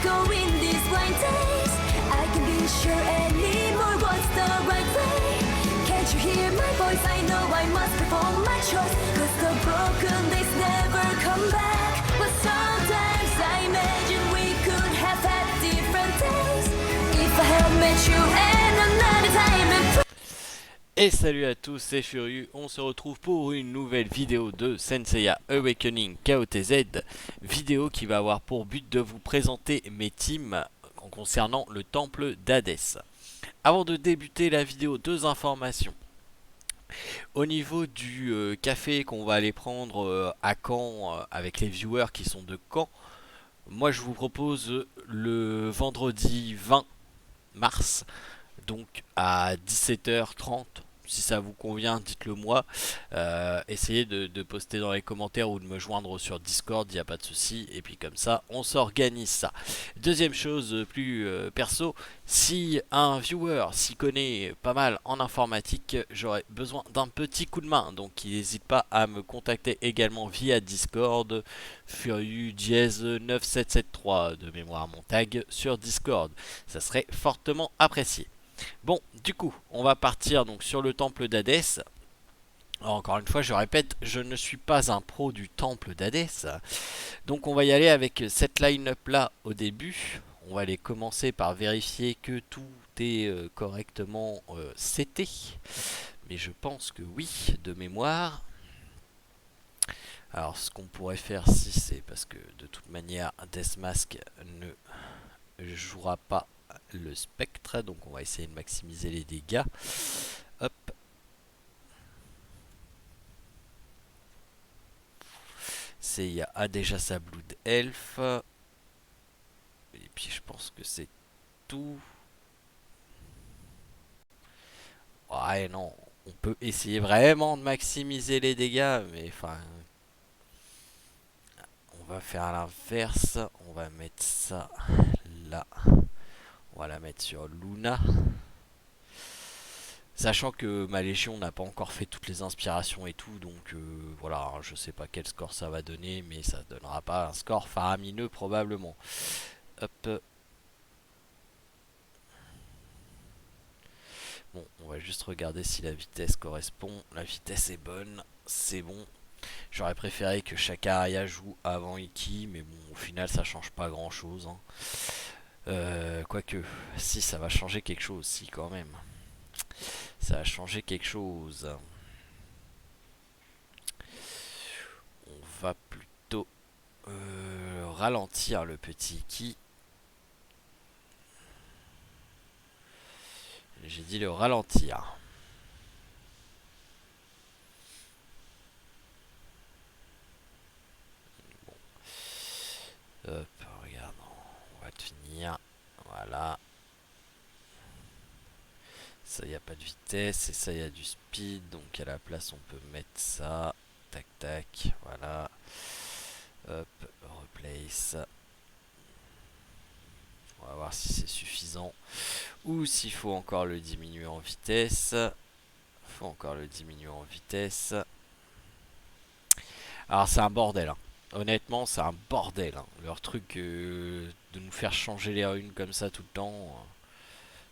go in these blind days. I can be sure anymore what's the right way. Can't you hear my voice? I know I must perform my choice. Cause the broken days never come back. But sometimes I imagine we could have had different days. If I had met you and another time and Et salut à tous, c'est Furieux, on se retrouve pour une nouvelle vidéo de Senseiya Awakening KOTZ. Vidéo qui va avoir pour but de vous présenter mes teams concernant le temple d'Hadès. Avant de débuter la vidéo, deux informations. Au niveau du café qu'on va aller prendre à Caen avec les viewers qui sont de Caen, moi je vous propose le vendredi 20 mars, donc à 17h30. Si ça vous convient, dites-le moi. Essayez de poster dans les commentaires ou de me joindre sur Discord, il n'y a pas de souci. Et puis comme ça, on s'organise ça. Deuxième chose plus perso, si un viewer s'y connaît pas mal en informatique, j'aurais besoin d'un petit coup de main. Donc il n'hésite pas à me contacter également via Discord, Furieux Dièse 9773 de mémoire mon tag sur Discord. Ça serait fortement apprécié. Bon, du coup, on va partir donc sur le temple d'Hadès. Encore une fois, je répète, je ne suis pas un pro du temple d'Hadès. Donc on va y aller avec cette line-up là au début. On va aller commencer par vérifier que tout est correctement seté. Mais je pense que oui, de mémoire. Alors ce qu'on pourrait faire, si c'est parce que de toute manière Deathmask ne jouera pas le spectre, donc on va essayer de maximiser les dégâts. Hop. Seiya a déjà sa Blood Elf. Et puis je pense que c'est tout. Ouais non, on peut essayer vraiment de maximiser les dégâts, mais enfin... On va faire l'inverse, on va mettre ça là. On va la mettre sur Luna. Sachant que ma légion n'a pas encore fait toutes les inspirations et tout, donc voilà, je sais pas quel score ça va donner, mais ça donnera pas un score faramineux probablement. Hop. Bon, on va juste regarder si la vitesse correspond. La vitesse est bonne, c'est bon. J'aurais préféré que Shakaria joue avant Iki, mais bon, au final ça change pas grand chose. Hein. Quoique, si ça va changer quelque chose, si quand même. Ça a changé quelque chose. On va plutôt ralentir le petit Iki. J'ai dit le ralentir. Bon. Hop, regarde, on va te finir. Voilà. Ça, il n'y a pas de vitesse. Et ça, il y a du speed. Donc, à la place, on peut mettre ça. Tac, tac. Voilà. Hop, replace. On va voir si c'est suffisant. Ou s'il faut encore le diminuer en vitesse. Faut encore le diminuer en vitesse. Alors, c'est un bordel. Hein. Honnêtement, c'est un bordel. Hein. Leur truc de nous faire changer les runes comme ça tout le temps,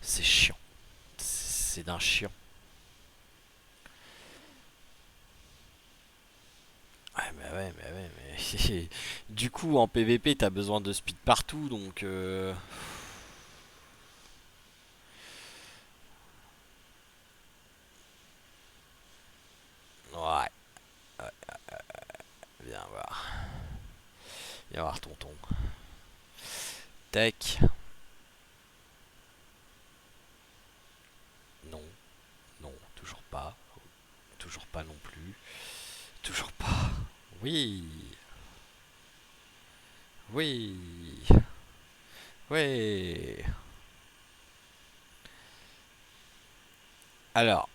c'est chiant. C'est d'un chiant. Mais du coup, en PVP, t'as besoin de speed partout, donc... Ouais. Viens voir. Viens voir tonton. Tac. Non. Non, toujours pas. Toujours pas non plus. Toujours pas. Oui. Oui. Oui. Alors,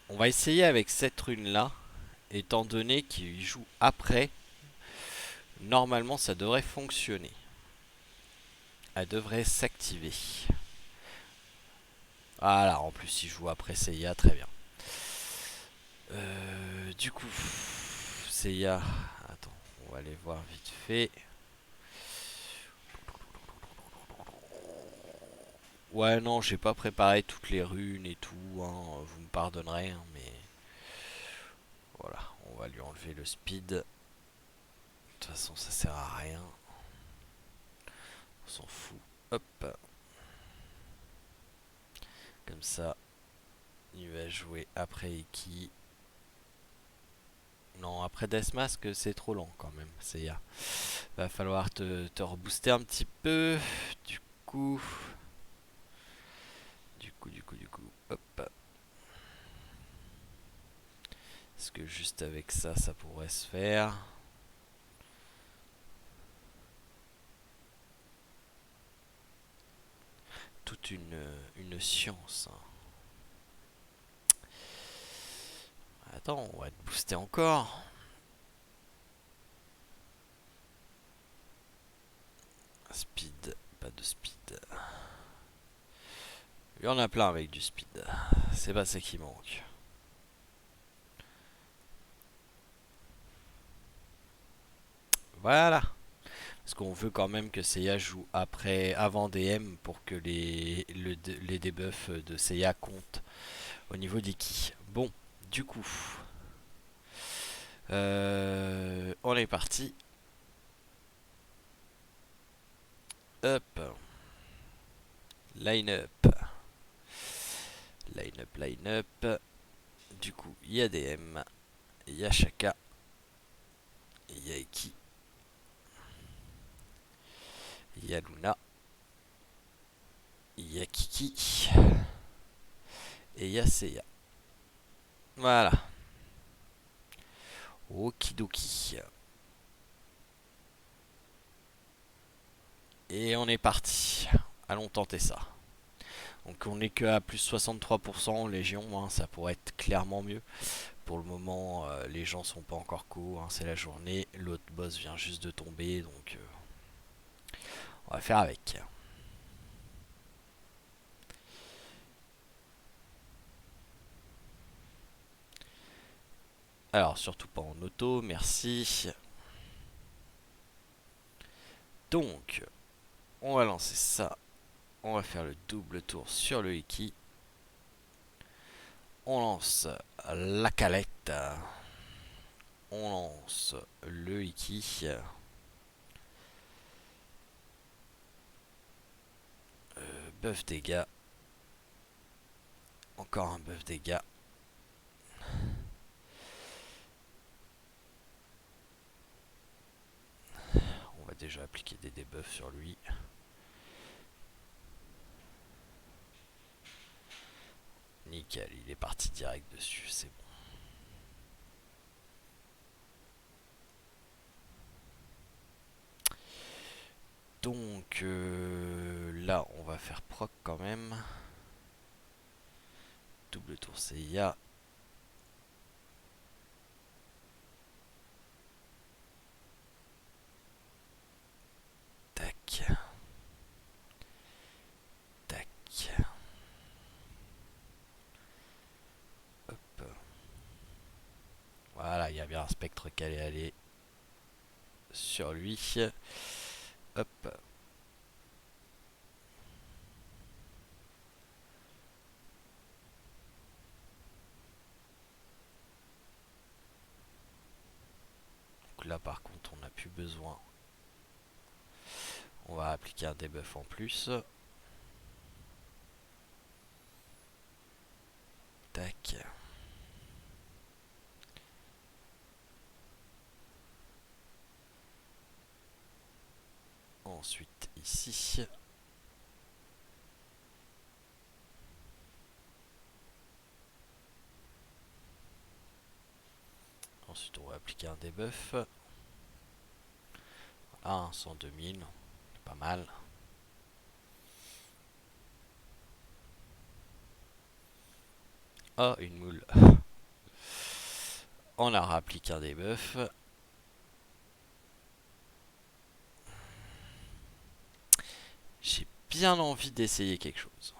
on va essayer avec cette rune là. Étant donné qu'il joue après, normalement ça devrait fonctionner. Elle devrait s'activer. Voilà, en plus il joue après Seiya, très bien. Du coup, Seiya, attends, on va aller voir vite fait. Ouais, non, j'ai pas préparé toutes les runes et tout, hein, vous me pardonnerez, hein, mais voilà, on va lui enlever le speed. De toute façon, ça sert à rien. On s'en fout. Hop. Comme ça, il va jouer après Iki. Non, après Deathmask, c'est trop lent quand même. Va falloir te rebooster un petit peu. Du coup. Du coup. Hop. Est-ce que juste avec ça, ça pourrait se faire? Toute une science, hein. Attends, on va te booster encore. Speed, pas de speed. Il y en a plein avec du speed. C'est pas ça qui manque. Voilà. Parce qu'on veut quand même que Seiya joue avant DM pour que les debuffs de Seiya comptent au niveau des ki. Bon, du coup, on est parti. Hop. Line up. Line up. Du coup, il y a DM. Il y a Shaka. Il y a Iki. Il y a Luna. Il y a Kiki. Et il y a Seiya. Voilà. Okidoki. Et on est parti. Allons tenter ça. Donc on n'est que à plus 63% en Légion, hein, ça pourrait être clairement mieux. Pour le moment, les gens sont pas encore co, hein, c'est la journée. L'autre boss vient juste de tomber, donc on va faire avec. Alors surtout pas en auto, merci. Donc, on va lancer ça. On va faire le double tour sur le Iki. On lance la calette. On lance le Iki. Buff dégâts. Encore un buff dégâts. On va déjà appliquer des debuffs sur lui. Nickel, il est parti direct dessus, c'est bon. Donc là, on va faire proc quand même. Double tour CIA. Tac. Tac. Hop. Voilà, il y a bien un spectre qui allait aller sur lui. Hop. Donc là, par contre, on n'a plus besoin. On va appliquer un debuff en plus. Tac. Ensuite, ici. Ensuite, on va appliquer un debuff. Voilà, un 102 000. Pas mal. Oh, une moule. On a appliqué un debuff. J'ai bien envie d'essayer quelque chose.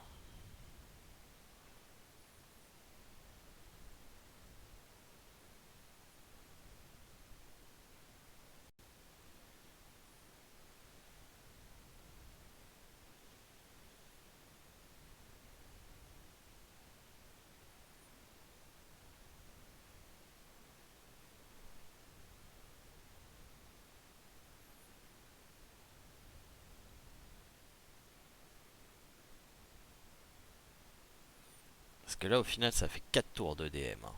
Parce que là, au final, ça fait 4 tours de DM. Hein.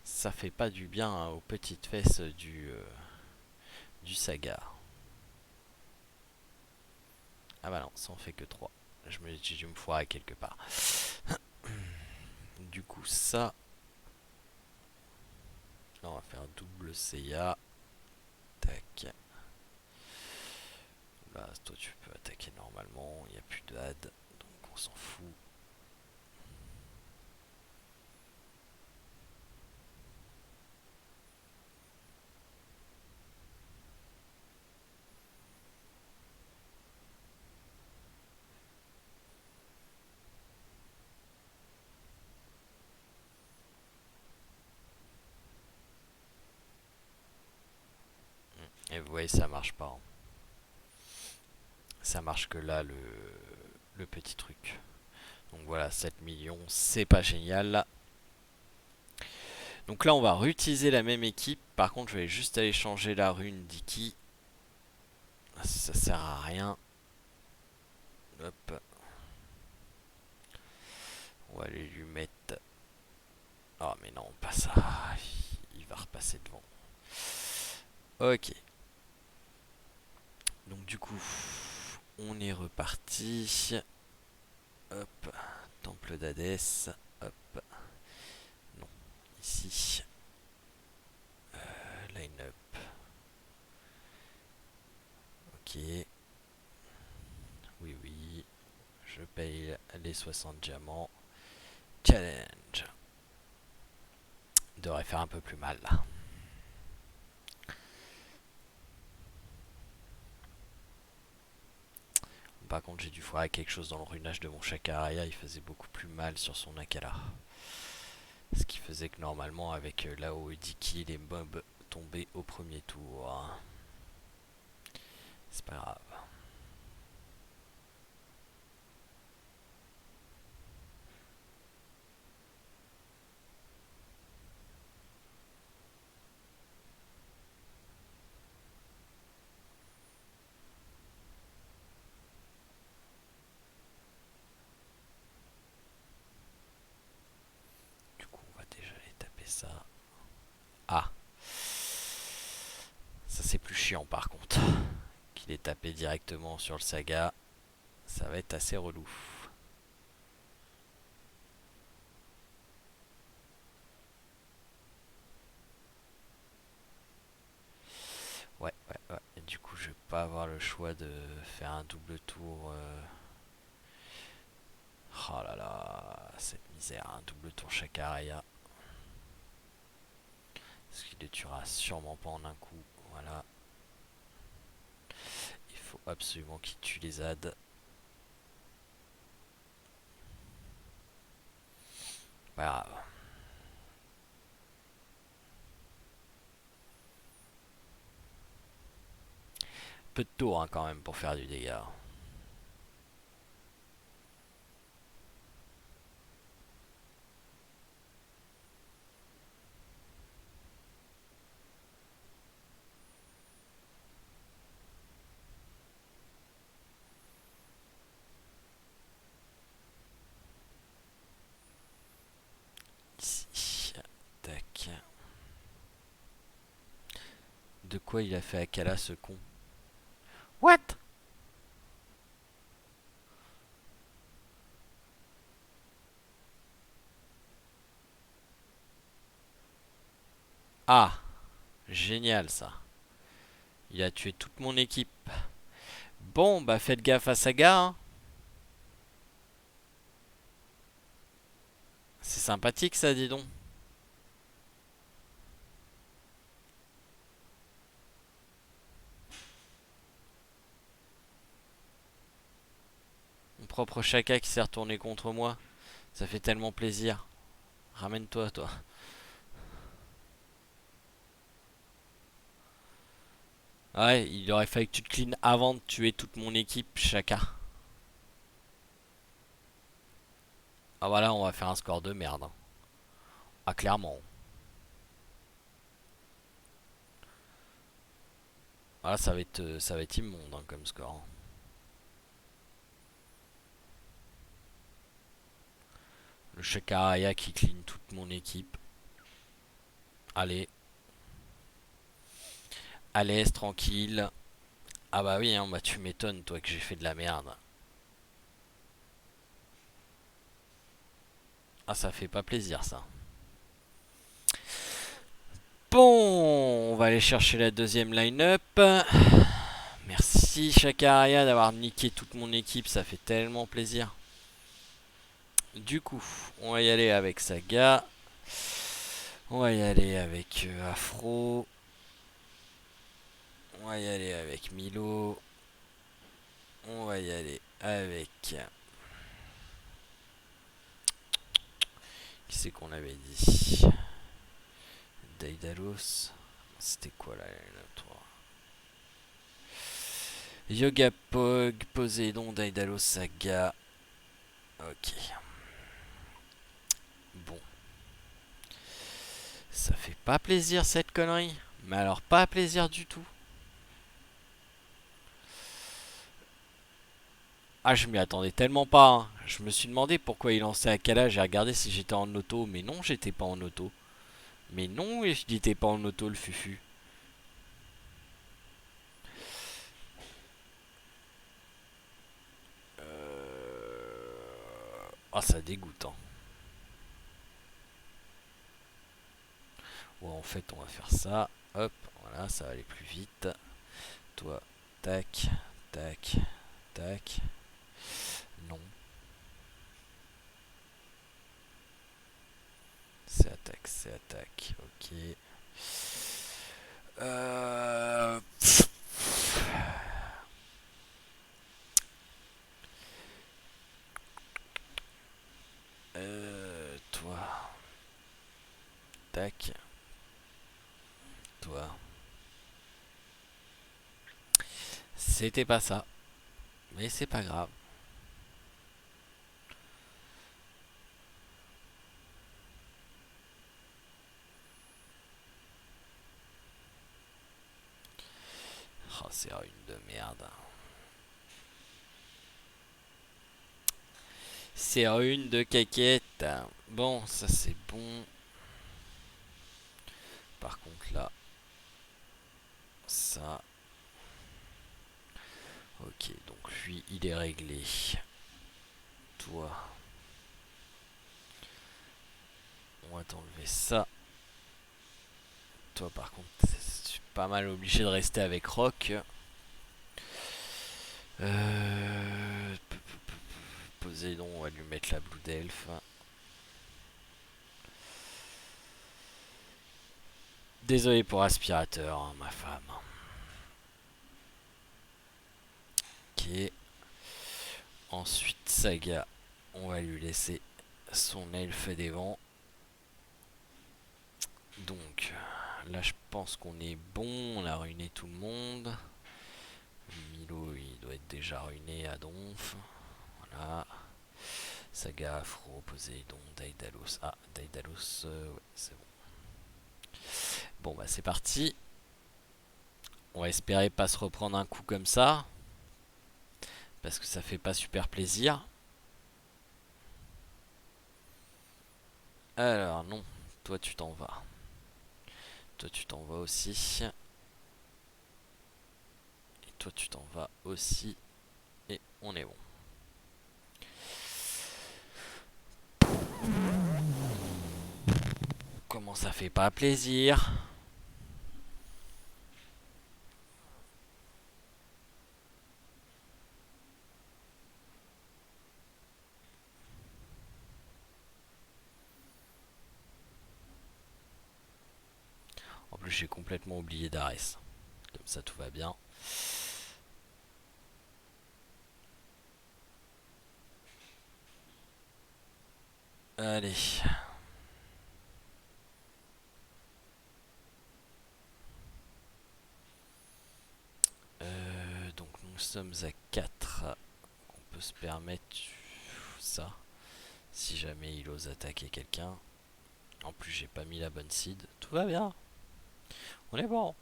Ça fait pas du bien hein, aux petites fesses du Saga. Ah bah non, ça en fait que 3. J'ai dû me foirer quelque part. Du coup, ça... Là, on va faire double CA. Tac. Là, toi, tu peux attaquer normalement. Il n'y a plus de had. Donc, on s'en fout. Et vous voyez, ça marche pas. Hein. Ça marche que là, le petit truc. Donc voilà, 7 millions, c'est pas génial. Donc là, on va réutiliser la même équipe. Par contre, je vais juste aller changer la rune d'Iki. Ça sert à rien. Hop. On va aller lui mettre... Oh mais non, pas ça. Il va repasser devant. Ok. Donc du coup, on est reparti. Hop. Temple d'Hadès. Hop. Non. Ici. Line-up. Ok. Oui, oui. Je paye les 60 diamants. Challenge. Devrait faire un peu plus mal là. Par contre, j'ai dû foirer quelque chose dans le runage de mon Chakaraya. Il faisait beaucoup plus mal sur son Akala. Ce qui faisait que normalement, avec Lao et Diki, les mobs tombaient au premier tour. C'est pas grave. Du coup, on va déjà aller taper ça. Ah, ça c'est plus chiant par contre. Qu'il est tapé directement sur le Saga. Ça va être assez relou. Ouais. Et du coup, je vais pas avoir le choix de faire un double tour. Oh là là, cette misère, un double tour Chakaraya. Parce qu'il le tuera sûrement pas en un coup. Voilà. Il faut absolument qu'il tue les ZAD. Pas grave. Peu de tours hein, quand même pour faire du dégât. Ici. Tac. De quoi il a fait Akala ce con? What? Ah, génial ça. Il a tué toute mon équipe. Bon, bah faites gaffe à Saga. Hein. C'est sympathique ça, dis donc. Mon propre Chaka qui s'est retourné contre moi. Ça fait tellement plaisir. Ramène-toi, toi. Ouais, il aurait fallu que tu te clean avant de tuer toute mon équipe, Chaka. Ah voilà, on va faire un score de merde. Hein. Ah clairement. Voilà, ça va être immonde hein, comme score. Le Shakaraya qui clean toute mon équipe. Allez. À l'aise, tranquille. Ah bah oui, hein, bah tu m'étonnes, toi, que j'ai fait de la merde. Ah, ça fait pas plaisir, ça. Bon, on va aller chercher la deuxième line-up. Merci Shakaraya d'avoir niqué toute mon équipe, ça fait tellement plaisir. Du coup, on va y aller avec Saga. On va y aller avec Afro. On va y aller avec Milo. On va y aller avec... Qui c'est qu'on avait dit? Daedalus. C'était quoi là le 3? Yoga Pog, Poséidon, Daedalus, Saga. Ok. Bon. Ça fait pas plaisir cette connerie. Mais alors pas plaisir du tout. Ah, je m'y attendais tellement pas, hein. Je me suis demandé pourquoi il lançait à quel âge. J'ai regardé si j'étais en auto. Mais non, j'étais pas en auto. Mais non, je n'étais pas en auto le fufu. Ah, ça dégoûte, hein. Ouais, en fait, on va faire ça. Hop, voilà, ça va aller plus vite. Toi, tac, tac, tac. Non. C'est attaque. Ok. Euh... Toi. Tac. Toi. C'était pas ça. Mais c'est pas grave. Oh, c'est une de merde. C'est une de caquette. Bon, ça c'est bon. Par contre là, ça. Ok, donc lui il est réglé. Toi, on va t'enlever ça. Toi par contre, je suis pas mal obligé de rester avec Rock. Poséidon, on va lui mettre la Blue Delph. Désolé pour aspirateur, hein, ma femme. Ok. Ensuite, Saga, on va lui laisser son elfe des vents. Donc, là, je pense qu'on est bon. On a ruiné tout le monde. Milo, il doit être déjà ruiné à Donf. Voilà. Saga, Afro, Poséidon, Daedalus. Ah, Daedalus, ouais, c'est bon. Bon, bah, c'est parti. On va espérer pas se reprendre un coup comme ça. Parce que ça fait pas super plaisir. Alors, non. Toi, tu t'en vas. Toi, tu t'en vas aussi. Et toi, tu t'en vas aussi. Et on est bon. Comment ça fait pas plaisir? En plus, j'ai complètement oublié d'Ares. Comme ça, tout va bien. Allez. Donc, nous sommes à 4. On peut se permettre ça. Si jamais il ose attaquer quelqu'un. En plus, j'ai pas mis la bonne seed. Tout va bien. On est bon.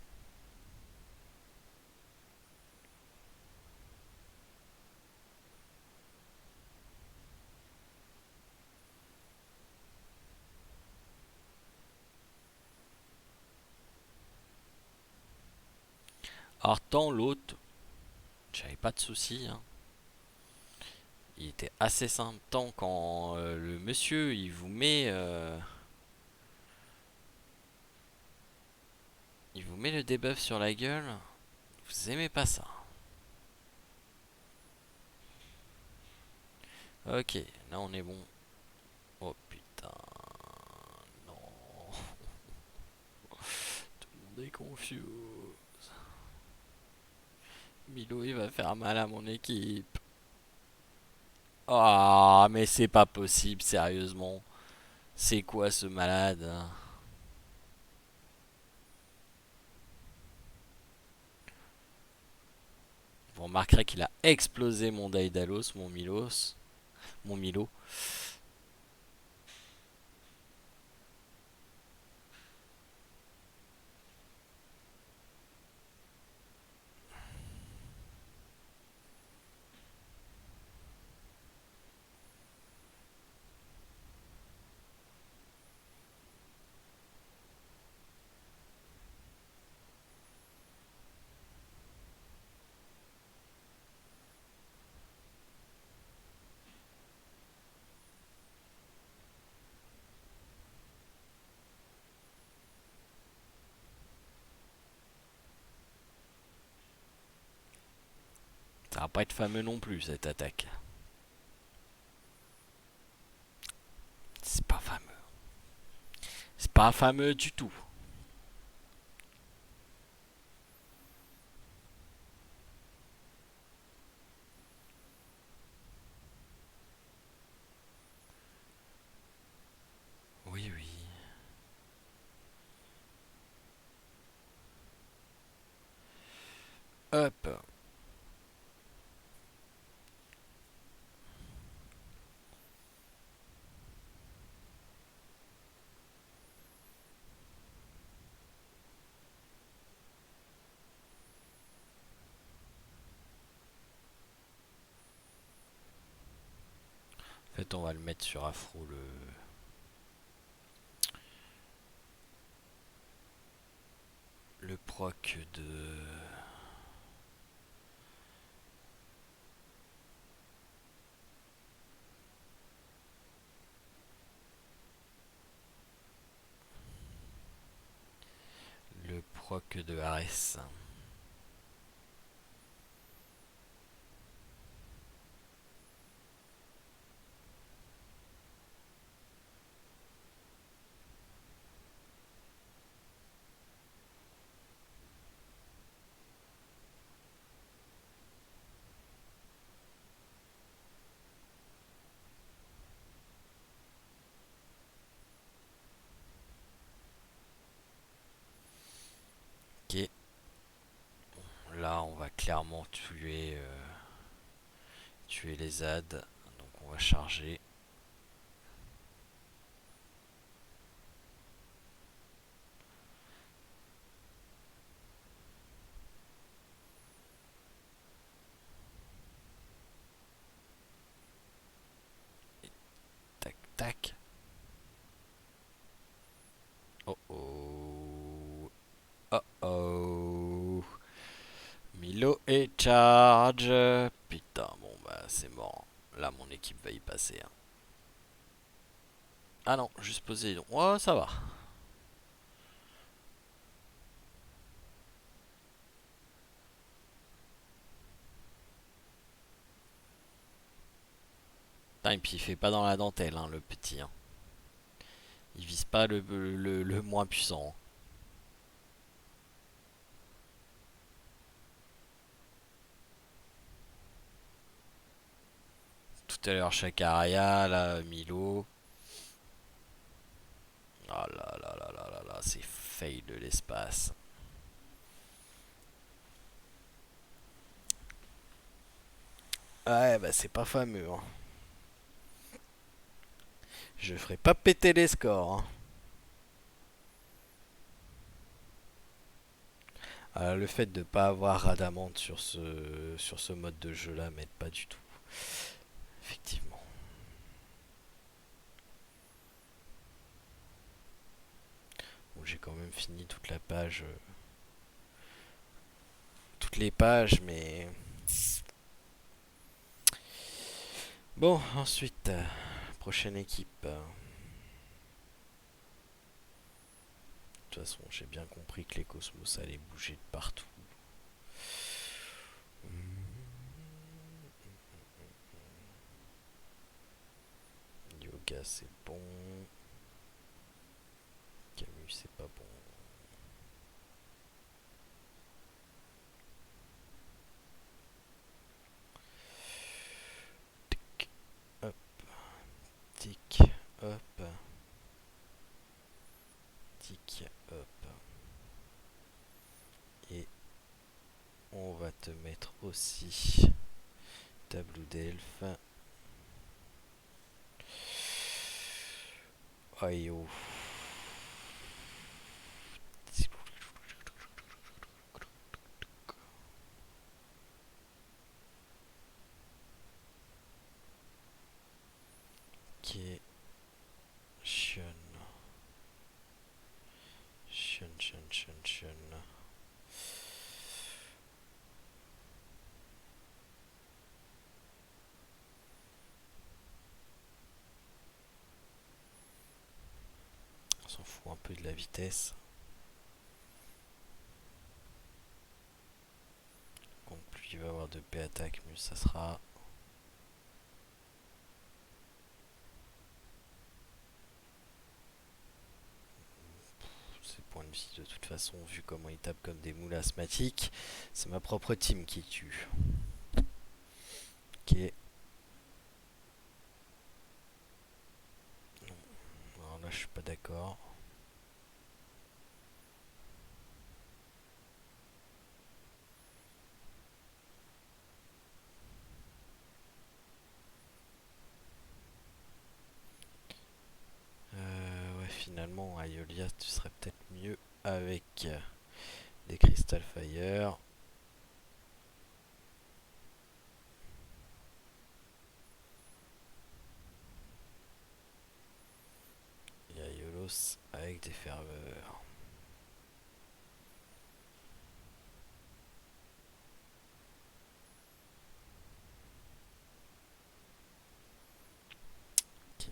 Alors tant l'autre, j'avais pas de soucis, hein. Il était assez simple. Tant quand le monsieur il vous met le debuff sur la gueule, vous aimez pas ça. Ok, là on est bon. Oh putain, non. Tout le monde est confus. Milo il va faire mal à mon équipe. Ah, mais c'est pas possible, sérieusement. C'est quoi ce malade, hein? Vous remarquerez qu'il a explosé mon Daedalus, mon Milos, mon Milo. Ça va pas être fameux non plus cette attaque. C'est pas fameux. C'est pas fameux du tout. Oui, oui. Hop. En fait, on va le mettre sur Afro le proc de le proc de Ares. Ok. Là, on va clairement tuer les ZAD. Donc, on va charger. Tac, tac. Oh oh. Oh oh. Milo et charge. Putain, bon bah c'est mort. Là, mon équipe va y passer, hein. Ah non, juste Poséidon. Oh, ça va. Putain, et puis il fait pas dans la dentelle, hein, le petit, hein. Il vise pas le moins puissant, hein. Tout à l'heure, Chakaria, là, Milo. Oh là là là là là là, c'est fail de l'espace. Ouais, bah c'est pas fameux, hein. Je ferai pas péter les scores, hein. Le fait de pas avoir Radamante sur ce mode de jeu là m'aide pas du tout. Effectivement. Bon, j'ai quand même fini toute la page toutes les pages, mais... Bon, ensuite, prochaine équipe. De toute façon, j'ai bien compris que les cosmos allaient bouger de partout. Yoga, c'est bon. Camus, c'est pas bon. Tic, hop. Tic, hop. Tic, hop. Et on va te mettre aussi tableau d'elfe. Aïe oh. Ok. Shun. On s'en fout un peu de la vitesse. Donc plus il va avoir de P attaque, mieux ça sera. Ces points de vie de toute façon, vu comment il tape comme des moules asthmatiques, c'est ma propre team qui tue. Ok. Non. Alors là je suis pas d'accord. Ouais, finalement, Aeolia, tu serais peut-être mieux avec des Crystal Fire. Et Aiolos avec des ferveurs. Ok.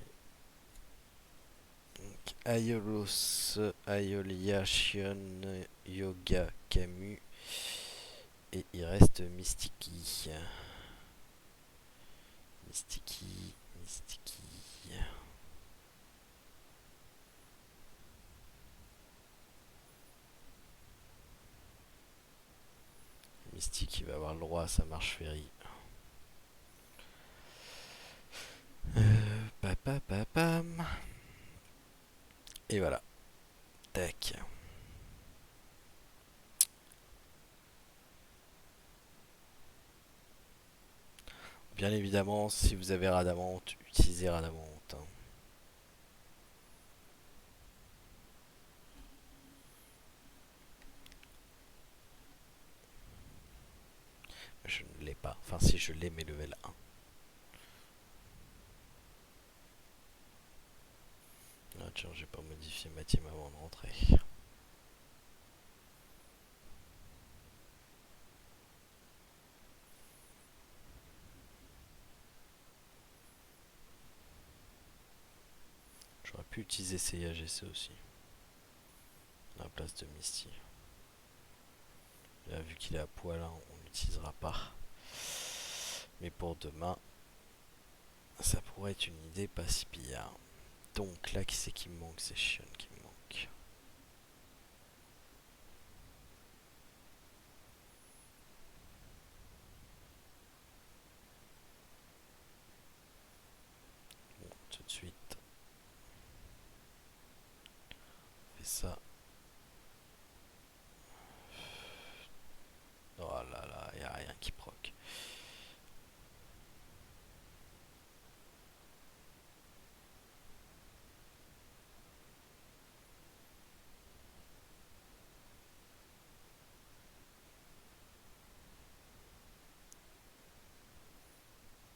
Donc, Aiolos, Aeolia, Shion, Yoga, Camus. Et il reste Mystiki. Mystiki. Mystique, il va avoir le droit à sa marche ferry. Papapam. Et voilà. Tac. Bien évidemment, si vous avez Radamante, utilisez Radamante. Hein. Je ne l'ai pas. Enfin, si je l'ai, mais level 1. Ah tiens, j'ai pas modifié ma team avant de rentrer. J'aurais pu utiliser CIAGC aussi. À la place de Misty. Là, vu qu'il est à poil, hein, on l'utilisera pas. Mais pour demain, ça pourrait être une idée pas si pire. Donc là, qui c'est qui me manque? C'est Shion qui me manque. Bon, tout de suite. On fait ça. Oh là là, y a rien qui proc.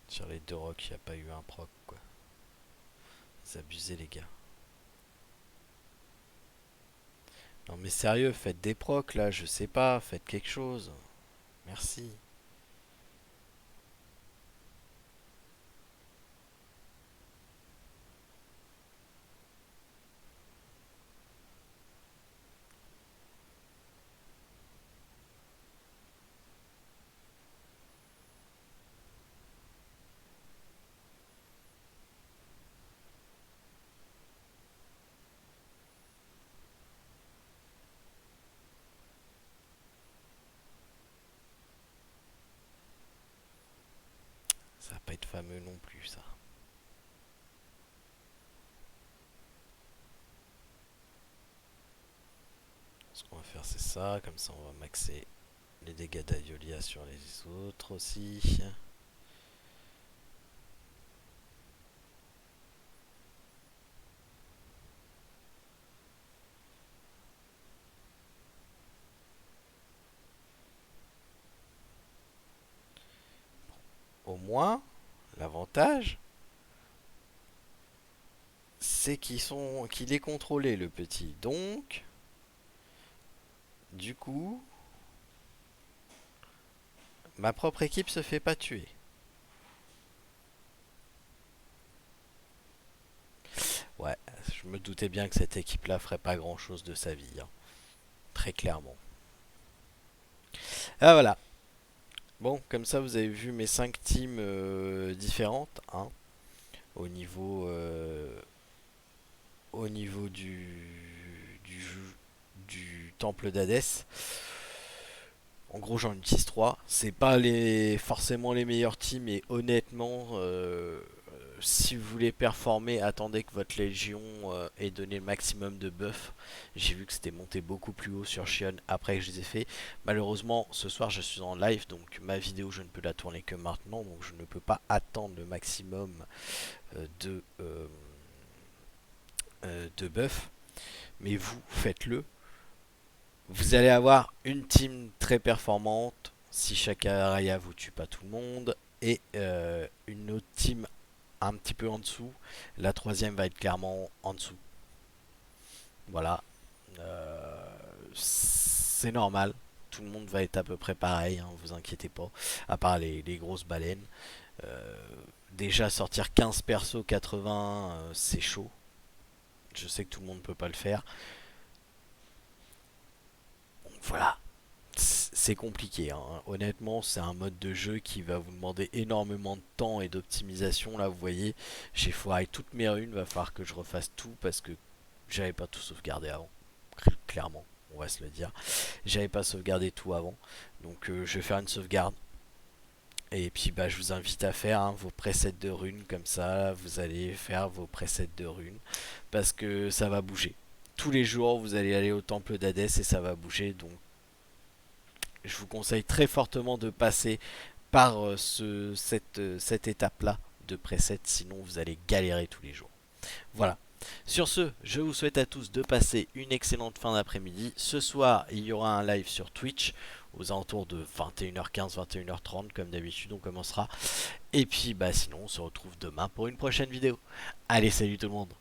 Sur les deux rocks, il n'y a pas eu un proc quoi. Vous abusez les gars. Non mais sérieux, faites des procs là, je sais pas, faites quelque chose. Merci. Ça va pas être fameux non plus, ça. Ce qu'on va faire, c'est ça. Comme ça, on va maxer les dégâts d'Aiolia sur les autres aussi. Au moins, l'avantage, c'est qu'il est contrôlé, le petit. Donc, du coup, ma propre équipe se fait pas tuer. Ouais, je me doutais bien que cette équipe-là ferait pas grand-chose de sa vie, hein. Très clairement. Ah voilà. Bon, comme ça, vous avez vu mes 5 teams différentes, hein, au niveau, du, du temple d'Hadès. En gros, j'en utilise 3. C'est pas forcément les meilleurs teams, mais honnêtement, si vous voulez performer, attendez que votre légion ait donné le maximum de buff. J'ai vu que c'était monté beaucoup plus haut sur Shion après que je les ai fait. Malheureusement, ce soir, je suis en live, donc ma vidéo, je ne peux la tourner que maintenant, donc je ne peux pas attendre le maximum de, de buff. Mais vous, faites-le. Vous allez avoir une team très performante si chaque Araya vous tue pas tout le monde, et une autre team un petit peu en dessous. La troisième va être clairement en dessous. Voilà. C'est normal. Tout le monde va être à peu près pareil, hein, vous inquiétez pas. À part les grosses baleines. Euh, Déjà sortir 15 persos 80, c'est chaud. Je sais que tout le monde peut pas le faire. Donc voilà. C'est compliqué, hein. Honnêtement, c'est un mode de jeu qui va vous demander énormément de temps et d'optimisation. Là, vous voyez, j'ai foiré toutes mes runes. Va falloir que je refasse tout parce que j'avais pas tout sauvegardé avant. Clairement, on va se le dire. J'avais pas sauvegardé tout avant. Donc, je vais faire une sauvegarde. Et puis, bah, je vous invite à faire, hein, vos presets de runes comme ça. Vous allez faire vos presets de runes parce que ça va bouger. Tous les jours, vous allez aller au temple d'Hadès et ça va bouger. Donc, je vous conseille très fortement de passer par cette étape-là de preset, sinon vous allez galérer tous les jours. Voilà. Sur ce, je vous souhaite à tous de passer une excellente fin d'après-midi. Ce soir, il y aura un live sur Twitch aux alentours de 21h15, 21h30, comme d'habitude, on commencera. Et puis, bah, sinon, on se retrouve demain pour une prochaine vidéo. Allez, salut tout le monde!